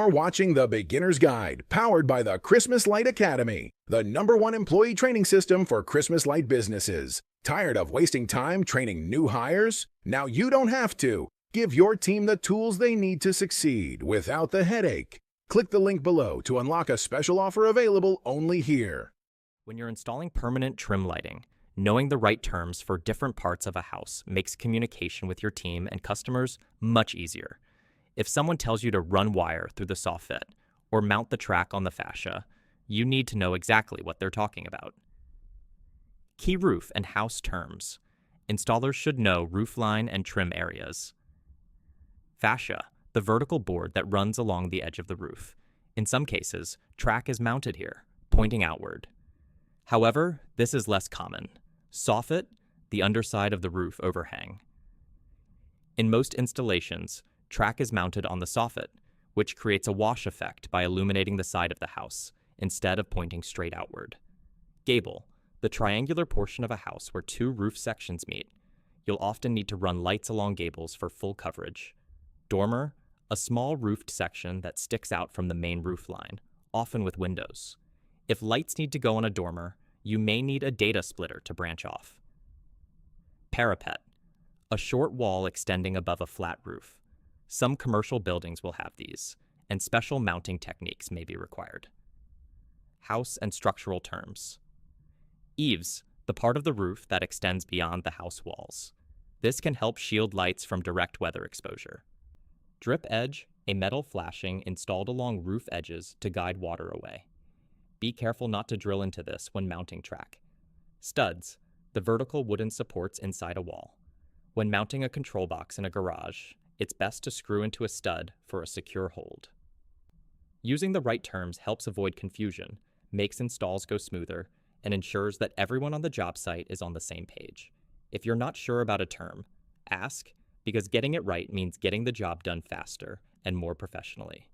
You're watching The Beginner's Guide, powered by the Christmas Light Academy, the #1 employee training system for Christmas light businesses. Tired of wasting time training new hires? Now you don't have to. Give your team the tools they need to succeed without the headache. Click the link below to unlock a special offer available only here. When you're installing permanent trim lighting, knowing the right terms for different parts of a house makes communication with your team and customers much easier. If someone tells you to run wire through the soffit or mount the track on the fascia, you need to know exactly what they're talking about. Key roof and house terms. Installers should know roofline and trim areas. Fascia, the vertical board that runs along the edge of the roof. In some cases, track is mounted here, pointing outward. However, this is less common. Soffit, the underside of the roof overhang. In most installations, track is mounted on the soffit, which creates a wash effect by illuminating the side of the house, instead of pointing straight outward. Gable, the triangular portion of a house where two roof sections meet. You'll often need to run lights along gables for full coverage. Dormer, a small roofed section that sticks out from the main roof line, often with windows. If lights need to go on a dormer, you may need a data splitter to branch off. Parapet, a short wall extending above a flat roof. Some commercial buildings will have these, and special mounting techniques may be required. House and structural terms. Eaves, the part of the roof that extends beyond the house walls. This can help shield lights from direct weather exposure. Drip edge, a metal flashing installed along roof edges to guide water away. Be careful not to drill into this when mounting track. Studs, the vertical wooden supports inside a wall. When mounting a control box in a garage, it's best to screw into a stud for a secure hold. Using the right terms helps avoid confusion, makes installs go smoother, and ensures that everyone on the job site is on the same page. If you're not sure about a term, ask, because getting it right means getting the job done faster and more professionally.